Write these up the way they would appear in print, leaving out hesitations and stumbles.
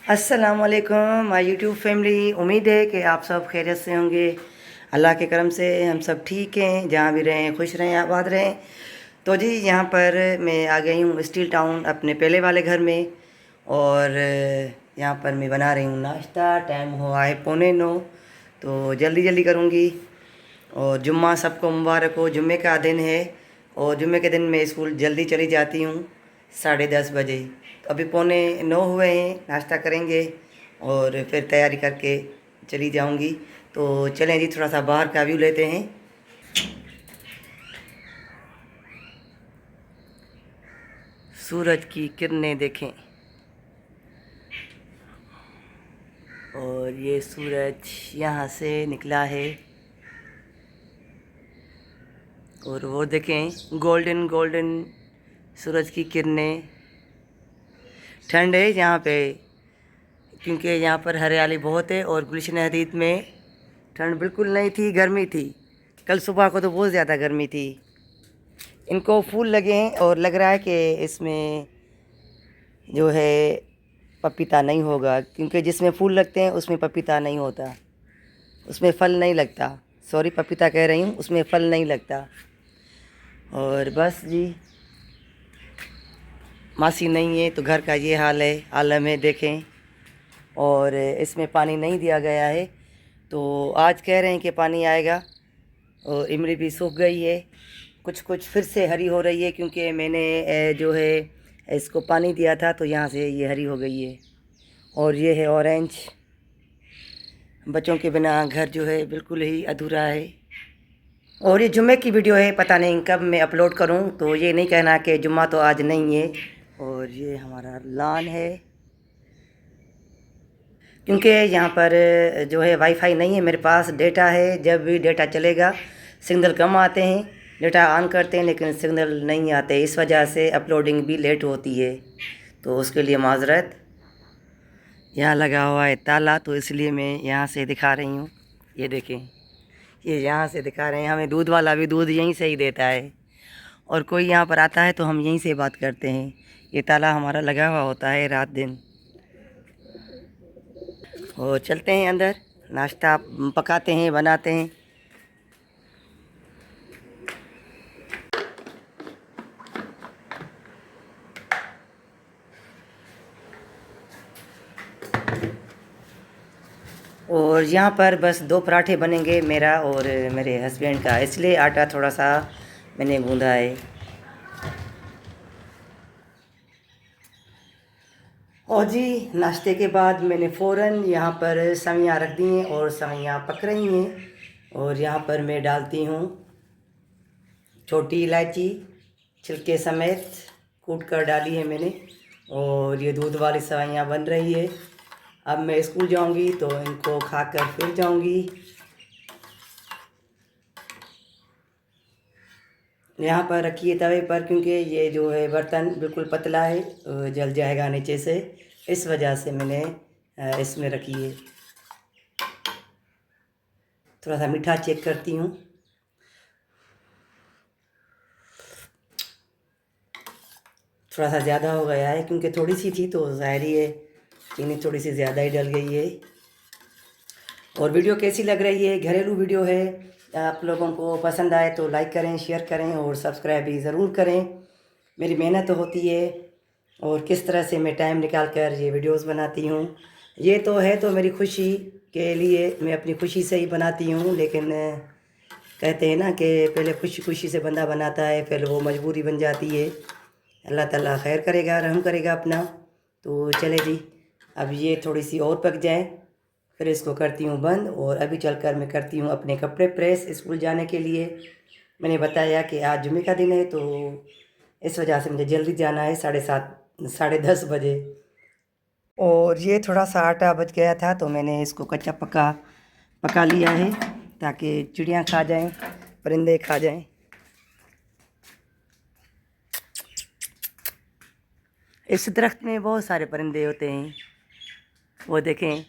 अस्सलाम वालेकुम my YouTube family. उम्मीद है कि आप सब खैरियत से होंगे। अल्लाह के करम से हम सब ठीक हैं, जहाँ भी रहें खुश रहें आबाद रहें। तो जी यहाँ पर मैं आ गई हूँ स्टील टाउन अपने पहले वाले घर में। और यहाँ पर मैं बना रही हूँ नाश्ता। टाइम हुआ है 8:45, तो जल्दी जल्दी करूँगी। और जुम्मा सबको मुबारक हो, जुम्मे का दिन है। और जुम्मे के दिन मैं स्कूल जल्दी चली जाती हूँ 10:30 बजे। तो अभी 8:45 हुए हैं, नाश्ता करेंगे और फिर तैयारी करके चली जाऊँगी। तो चलें जी, थोड़ा सा बाहर का व्यू लेते हैं। सूरज की किरणें देखें। और ये सूरज यहाँ से निकला है और वो देखें गोल्डन गोल्डन सूरज की किरणें। ठंड है यहाँ पे, क्योंकि यहाँ पर हरियाली बहुत है। और गुलशन हदीद में ठंड बिल्कुल नहीं थी, गर्मी थी। कल सुबह को तो बहुत ज़्यादा गर्मी थी। इनको फूल लगे हैं और लग रहा है कि इसमें जो है पपीता नहीं होगा, क्योंकि जिसमें फूल लगते हैं उसमें पपीता नहीं होता, उसमें फल नहीं लगता। सॉरी, पपीता कह रही हूँ, उसमें फल नहीं लगता। और बस जी, मासी नहीं है तो घर का ये हाल है, आलम है देखें। और इसमें पानी नहीं दिया गया है, तो आज कह रहे हैं कि पानी आएगा। और इमली भी सूख गई है, कुछ कुछ फिर से हरी हो रही है, क्योंकि मैंने जो है इसको पानी दिया था, तो यहाँ से ये हरी हो गई है। और ये है ऑरेंज। बच्चों के बिना घर जो है बिल्कुल ही अधूरा है। और ये जुम्मे की वीडियो है, पता नहीं कब मैं अपलोड करूँ, तो ये नहीं कहना कि जुम्मा तो आज नहीं है। और ये हमारा लॉन है, क्योंकि यहाँ पर जो है वाईफाई नहीं है मेरे पास, डेटा है। जब भी डेटा चलेगा सिग्नल कम आते हैं, डेटा ऑन करते हैं लेकिन सिग्नल नहीं आते, इस वजह से अपलोडिंग भी लेट होती है। तो उसके लिए माजरत। यहाँ लगा हुआ है ताला, तो इसलिए मैं यहाँ से दिखा रही हूँ। ये देखें, ये यहाँ से दिखा रहे हैं। हमें दूध वाला भी दूध यहीं से ही देता है, और कोई यहाँ पर आता है तो हम यहीं से बात करते हैं। ये ताला हमारा लगा हुआ होता है रात दिन। और चलते हैं अंदर, नाश्ता पकाते हैं, बनाते हैं। और यहाँ पर बस 2 पराठे बनेंगे, मेरा और मेरे हस्बैंड का, इसलिए आटा थोड़ा सा मैंने गूँधा है। और जी नाश्ते के बाद मैंने फ़ौरन यहाँ पर सवैयाँ रख दी हैं और सवैयाँ पक रही हैं। और यहाँ पर मैं डालती हूँ छोटी इलायची, छिलके समेत कूट कर डाली है मैंने। और ये दूध वाली सवैयाँ बन रही है। अब मैं स्कूल जाऊँगी तो इनको खाकर फिर जाऊँगी। यहाँ पर रखिए तवे पर, क्योंकि ये जो है बर्तन बिल्कुल पतला है, जल जाएगा नीचे से, इस वजह से मैंने इसमें रखी है। थोड़ा सा मीठा चेक करती हूँ। थोड़ा सा ज़्यादा हो गया है, क्योंकि थोड़ी सी थी तो ज़ाहिर ही है चीनी थोड़ी सी ज़्यादा ही डल गई है। और वीडियो कैसी लग रही है, घरेलू वीडियो है, आप लोगों को पसंद आए तो लाइक करें, शेयर करें और सब्सक्राइब भी ज़रूर करें। मेरी मेहनत होती है और किस तरह से मैं टाइम निकाल कर ये वीडियोस बनाती हूँ। ये तो है तो मेरी खुशी के लिए, मैं अपनी खुशी से ही बनाती हूँ। लेकिन कहते हैं ना कि पहले खुशी खुशी से बंदा बनाता है, फिर वो मजबूरी बन जाती है। अल्लाह ताला खैर करेगा, रहम करेगा अपना। तो चले जी, अब ये थोड़ी सी और पक जाए, फिर इसको करती हूँ बंद। और अभी चलकर मैं करती हूँ अपने कपड़े प्रेस स्कूल जाने के लिए। मैंने बताया कि आज जुम्मे का दिन है, तो इस वजह से मुझे जल्दी जाना है, 7:30 10:30 बजे। और ये थोड़ा सा आटा बच गया था, तो मैंने इसको कच्चा पका पका लिया है, ताकि चिड़ियाँ खा जाएं, परिंदे खा जाएं। इस दरख्त में बहुत सारे परिंदे होते हैं, वो देखें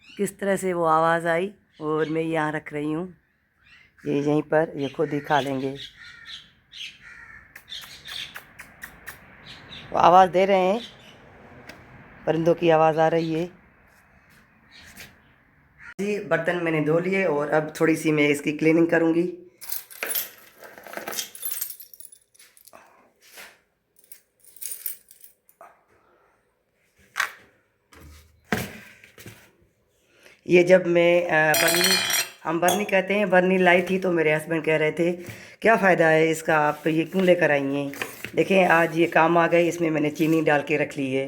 किस तरह से वो आवाज़ आई। और मैं यहाँ रख रही हूँ, ये यहीं पर, ये खुद ही खा लेंगे। आवाज़ दे रहे हैं, परिंदों की आवाज़ आ रही है जी। बर्तन मैंने धो लिए और अब थोड़ी सी मैं इसकी क्लीनिंग करूँगी। ये जब मैं बर्नी, हम बर्नी कहते हैं, बर्नी लाई थी तो मेरे हस्बैंड कह रहे थे क्या फ़ायदा है इसका, आप ये क्यों लेकर आई हैं। देखें आज ये काम आ गई। इसमें मैंने चीनी डाल के रख ली है।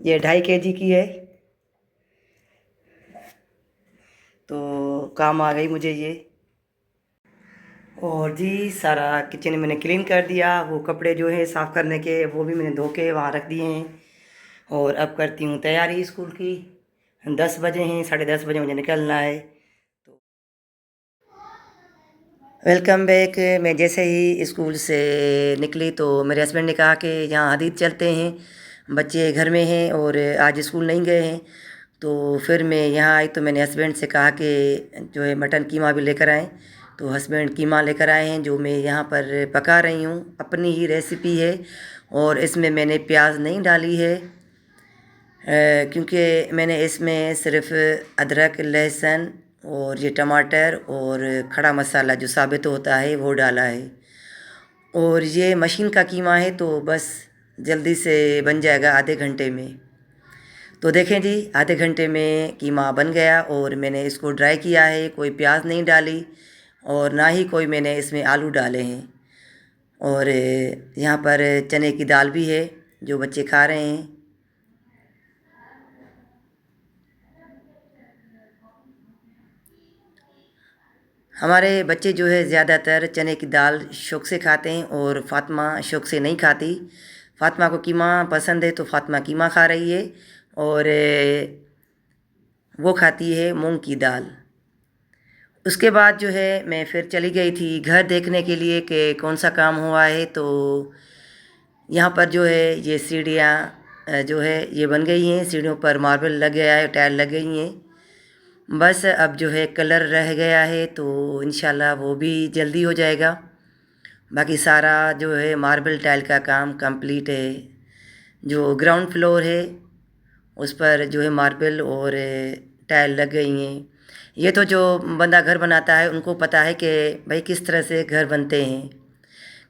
ये 2.5 kg की है, तो काम आ गई मुझे ये। और जी सारा किचन मैंने क्लीन कर दिया। वो कपड़े जो है साफ़ करने के वो भी मैंने धो के वहाँ रख दिए हैं। और अब करती हूँ तैयारी स्कूल की। 10 बजे हैं, 10:30 बजे मुझे निकलना है। तो वेलकम बैक। मैं जैसे ही स्कूल से निकली तो मेरे हस्बैंड ने कहा कि यहाँ हदीद चलते हैं, बच्चे घर में हैं और आज स्कूल नहीं गए हैं। तो फिर मैं यहाँ आई तो मैंने हस्बैंड से कहा कि जो है मटन कीमा भी लेकर आएँ। तो हस्बैंड कीमा लेकर आए हैं जो मैं यहाँ पर पका रही हूँ। अपनी ही रेसिपी है और इसमें मैंने प्याज नहीं डाली है, क्योंकि मैंने इसमें सिर्फ अदरक, लहसुन और ये टमाटर और खड़ा मसाला जो साबित होता है वो डाला है। और ये मशीन का कीमा है तो बस जल्दी से बन जाएगा आधे घंटे में। तो देखें जी आधे घंटे में कीमा बन गया और मैंने इसको ड्राई किया है। कोई प्याज नहीं डाली और ना ही कोई मैंने इसमें आलू डाले हैं। और यहाँ पर चने की दाल भी है जो बच्चे खा रहे हैं। हमारे बच्चे जो है ज़्यादातर चने की दाल शौक़ से खाते हैं और फ़ातिमा शौक़ से नहीं खाती। फ़ातिमा को कीमा पसंद है तो फ़ातिमा कीमा खा रही है और वो खाती है मूंग की दाल। उसके बाद जो है मैं फिर चली गई थी घर देखने के लिए कि कौन सा काम हुआ है। तो यहाँ पर जो है ये सीढ़ियाँ जो है ये बन गई हैं। सीढ़ियों पर मार्बल लग गया है, टाइल लग गई हैं। बस अब जो है कलर रह गया है तो इंशाल्लाह वो भी जल्दी हो जाएगा। बाकी सारा जो है मार्बल टाइल का काम कंप्लीट है। जो ग्राउंड फ्लोर है उस पर जो है मार्बल और टाइल लग गई हैं। ये तो जो बंदा घर बनाता है उनको पता है कि भाई किस तरह से घर बनते हैं,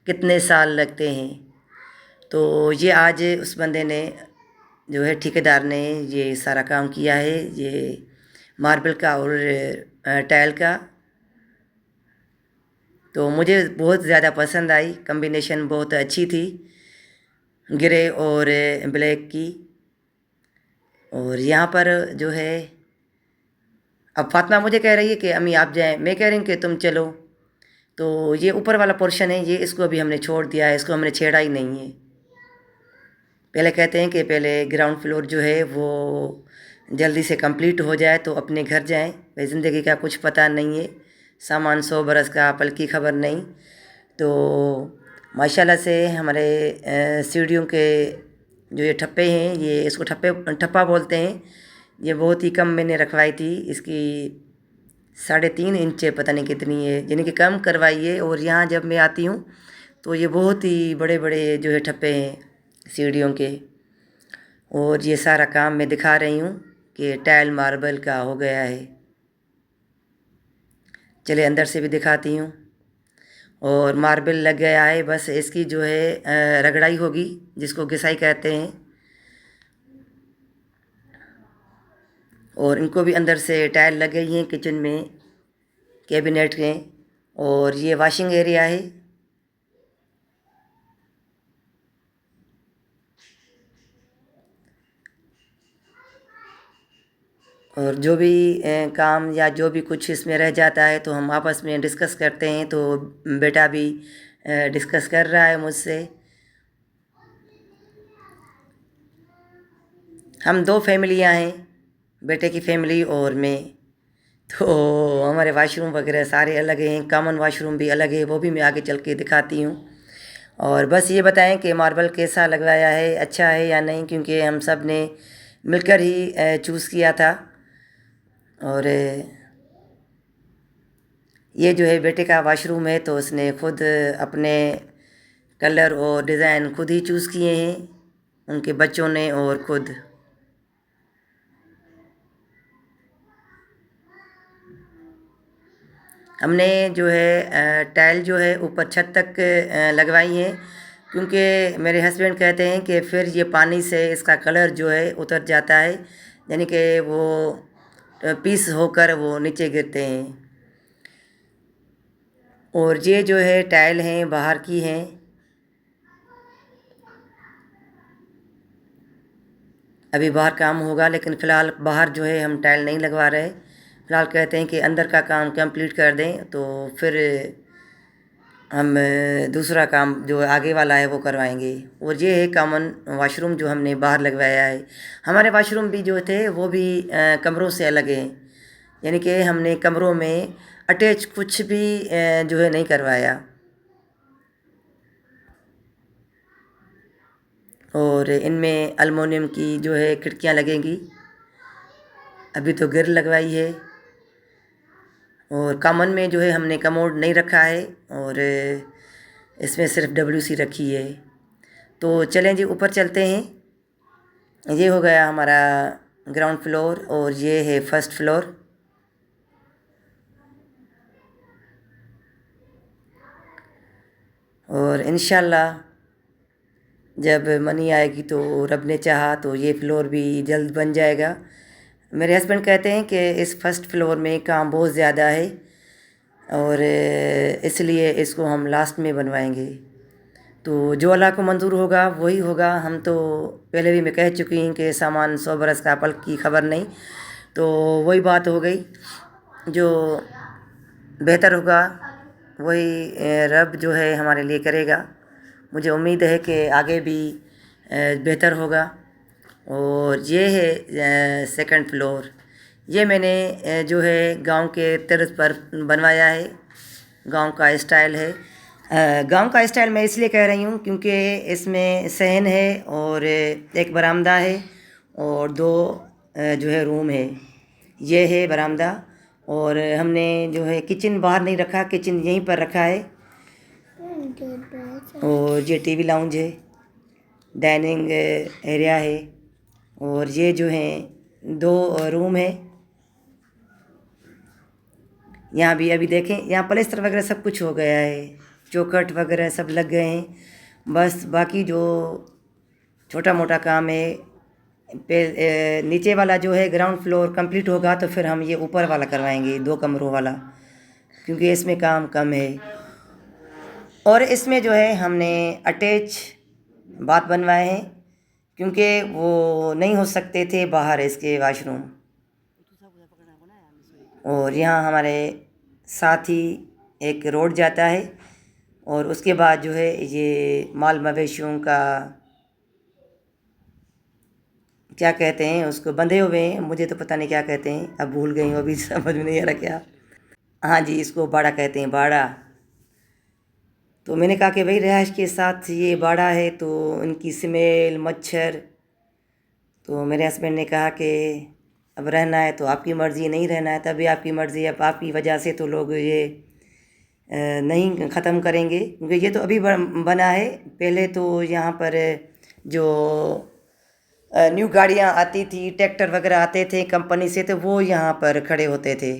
कितने साल लगते हैं। तो ये आज उस बंदे ने जो है ठेकेदार ने ये सारा काम किया है, ये मार्बल का और टाइल का। तो मुझे बहुत ज़्यादा पसंद आई, कम्बिनेशन बहुत अच्छी थी ग्रे और ब्लैक की। और यहाँ पर जो है अब फातिमा मुझे कह रही है कि अम्मी आप जाएं, मैं कह रही हूँ कि तुम चलो। तो ये ऊपर वाला पोर्शन है ये इसको अभी हमने छोड़ दिया है, इसको हमने छेड़ा ही नहीं है। पहले कहते हैं कि पहले ग्राउंड फ्लोर जो है वो जल्दी से कंप्लीट हो जाए तो अपने घर जाएं। भाई ज़िंदगी का कुछ पता नहीं है, सामान 100 बरस का पल की खबर नहीं। तो माशाल्लाह से हमारे सीढ़ियों के जो ये ठप्पे हैं, ये इसको ठप्पा बोलते हैं। ये बहुत ही कम मैंने रखवाई थी, इसकी 3.5 इंच पता नहीं कितनी है, यानी कि कम करवाई है। और यहाँ जब मैं आती हूँ तो ये बहुत ही बड़े बड़े जो है ठप्पे हैं सीढ़ियों के। और ये सारा काम मैं दिखा रही हूँ कि टाइल मार्बल का हो गया है। चले अंदर से भी दिखाती हूँ। और मार्बल लग गया है, बस इसकी जो है रगड़ाई होगी जिसको घिसाई कहते हैं। और इनको भी अंदर से टाइल लग गई हैं किचन में, कैबिनेट के। और ये वॉशिंग एरिया है। और जो भी काम या जो भी कुछ इसमें रह जाता है तो हम आपस में डिस्कस करते हैं। तो बेटा भी डिस्कस कर रहा है मुझसे। हम 2 फैमिलियां हैं, बेटे की फैमिली और मैं। तो हमारे वाशरूम वगैरह सारे अलग हैं, कॉमन वाशरूम भी अलग है, वो भी मैं आगे चल के दिखाती हूँ। और बस ये बताएं कि मार्बल कैसा लगवाया है, अच्छा है या नहीं, क्योंकि हम सब ने मिलकर ही चूज़ किया था। और ये जो है बेटे का वाशरूम है तो उसने खुद अपने कलर और डिज़ाइन खुद ही चूज़ किए हैं, उनके बच्चों ने और खुद। हमने जो है टाइल जो है ऊपर छत तक लगवाई है, क्योंकि मेरे हस्बैंड कहते हैं कि फिर ये पानी से इसका कलर जो है उतर जाता है, यानी कि वो पीस होकर वो नीचे गिरते हैं। और ये जो है टाइल हैं बाहर की हैं। अभी बाहर काम होगा, लेकिन फ़िलहाल बाहर जो है हम टाइल नहीं लगवा रहे। फ़िलहाल कहते हैं कि अंदर का काम कंप्लीट कर दें तो फिर हम दूसरा काम जो आगे वाला है वो करवाएंगे। और ये है कॉमन वाशरूम जो हमने बाहर लगवाया है। हमारे वाशरूम भी जो थे वो भी कमरों से अलग हैं, यानी कि हमने कमरों में अटैच कुछ भी जो है नहीं करवाया। और इनमें एल्युमिनियम की जो है खिड़कियां लगेंगी। अभी तो ग्रिल लगवाई है। और कॉमन में जो है हमने कमोड नहीं रखा है, और इसमें सिर्फ WC रखी है। तो चलें जी ऊपर चलते हैं। ये हो गया हमारा ग्राउंड फ्लोर और ये है फर्स्ट फ्लोर। और इंशाल्लाह जब मनी आएगी तो रब ने चाहा तो ये फ्लोर भी जल्द बन जाएगा। मेरे हस्बैंड कहते हैं कि इस फर्स्ट फ्लोर में काम बहुत ज़्यादा है, और इसलिए इसको हम लास्ट में बनवाएंगे। तो जो अल्लाह को मंजूर होगा वही होगा। हम तो पहले भी मैं कह चुकी हूँ कि सामान 100 बरस का पल की खबर नहीं। तो वही बात हो गई, जो बेहतर होगा वही रब जो है हमारे लिए करेगा। मुझे उम्मीद है कि आगे भी बेहतर होगा। और ये है सेकंड फ्लोर। ये मैंने जो है गांव के तर्ज पर बनवाया है, गांव का स्टाइल है। गांव का स्टाइल मैं इसलिए कह रही हूँ क्योंकि इसमें सहन है और एक बरामदा है और दो जो है रूम है। ये है बरामदा, और हमने जो है किचन बाहर नहीं रखा, किचन यहीं पर रखा है। और ये TV लाउंज है, डाइनिंग एरिया है। और ये जो है 2 रूम है। यहाँ भी अभी देखें, यहाँ प्लास्टर वगैरह सब कुछ हो गया है, चौखट वगैरह सब लग गए हैं। बस बाकी जो छोटा मोटा काम है नीचे वाला जो है ग्राउंड फ्लोर कंप्लीट होगा तो फिर हम ये ऊपर वाला करवाएंगे, 2 कमरों वाला, क्योंकि इसमें काम कम है। और इसमें जो है हमने अटैच बाथ बनवाए हैं, क्योंकि वो नहीं हो सकते थे बाहर इसके वाशरूम। और यहाँ हमारे साथ ही एक रोड जाता है, और उसके बाद जो है ये माल मवेशियों का क्या कहते हैं उसको, बंधे हुए हैं, मुझे तो पता नहीं क्या कहते हैं, अब भूल गई हूँ, अभी समझ में नहीं आ रहा क्या। हाँ जी, इसको बाड़ा कहते हैं, बाड़ा। तो मैंने कहा कि भाई रिहाइश के साथ ये बाड़ा है तो इनकी स्मेल, मच्छर। तो मेरे हस्बैंड ने कहा कि अब रहना है तो आपकी मर्ज़ी, नहीं रहना है तभी आपकी मर्ज़ी। अब आपकी वजह से तो लोग ये नहीं ख़त्म करेंगे, क्योंकि ये तो अभी बना है। पहले तो यहाँ पर जो न्यू गाड़ियाँ आती थी, ट्रैक्टर वगैरह आते थे कंपनी से, तो वो यहाँ पर खड़े होते थे।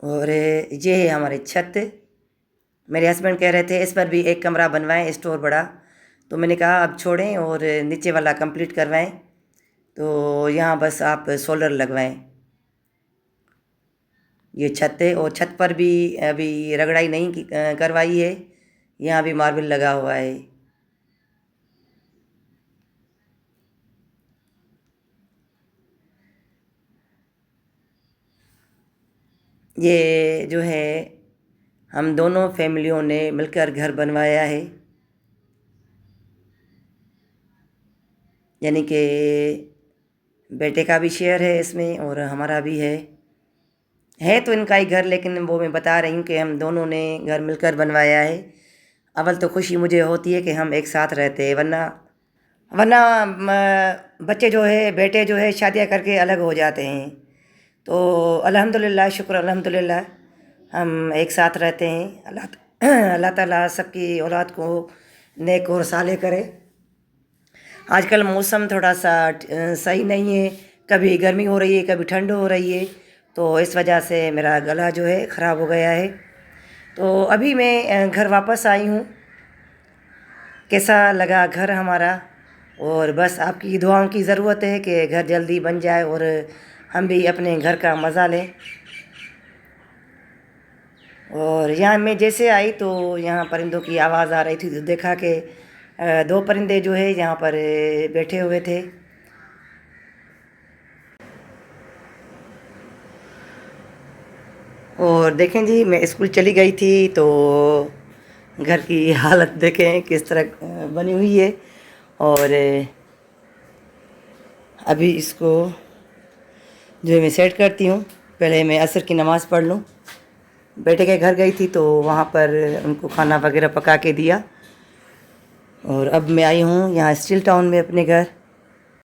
और ये है हमारी छत। मेरे हस्बैंड कह रहे थे इस पर भी एक कमरा बनवाएं, स्टोर बड़ा। तो मैंने कहा अब छोड़ें और नीचे वाला कंप्लीट करवाएं, तो यहाँ बस आप सोलर लगवाएं। ये छत है, और छत पर भी अभी रगड़ाई नहीं करवाई है, यहाँ भी मार्बल लगा हुआ है। ये जो है हम दोनों फैमिलियों ने मिलकर घर बनवाया है, यानी कि बेटे का भी शेयर है इसमें और हमारा भी है तो इनका ही घर, लेकिन वो मैं बता रही हूँ कि हम दोनों ने घर मिलकर बनवाया है। अव्वल तो खुशी मुझे होती है कि हम एक साथ रहते हैं, वरना वरना बच्चे जो है, बेटे जो है शादियाँ करके अलग हो जाते हैं। तो अल्हम्दुलिल्लाह, शुक्र अल्हम्दुलिल्लाह हम एक साथ रहते हैं। अल्लाह ताला सबकी औलाद को नेक और साले करे। आजकल मौसम थोड़ा सा सही नहीं है, कभी गर्मी हो रही है, कभी ठंड हो रही है, तो इस वजह से मेरा गला जो है ख़राब हो गया है। तो अभी मैं घर वापस आई हूँ। कैसा लगा घर हमारा, और बस आपकी दुआओं की ज़रूरत है कि घर जल्दी बन जाए और हम भी अपने घर का मज़ा लें। और यहाँ मैं जैसे आई तो यहाँ परिंदों की आवाज़ आ रही थी, तो देखा कि दो परिंदे जो है यहाँ पर बैठे हुए थे। और देखें जी, मैं स्कूल चली गई थी तो घर की हालत देखें किस तरह बनी हुई है। और अभी इसको जो है मैं सेट करती हूँ, पहले मैं असर की नमाज़ पढ़ लूँ। बेटे के घर गई थी तो वहाँ पर उनको खाना वगैरह पका के दिया, और अब मैं आई हूँ यहाँ स्टील टाउन में अपने घर।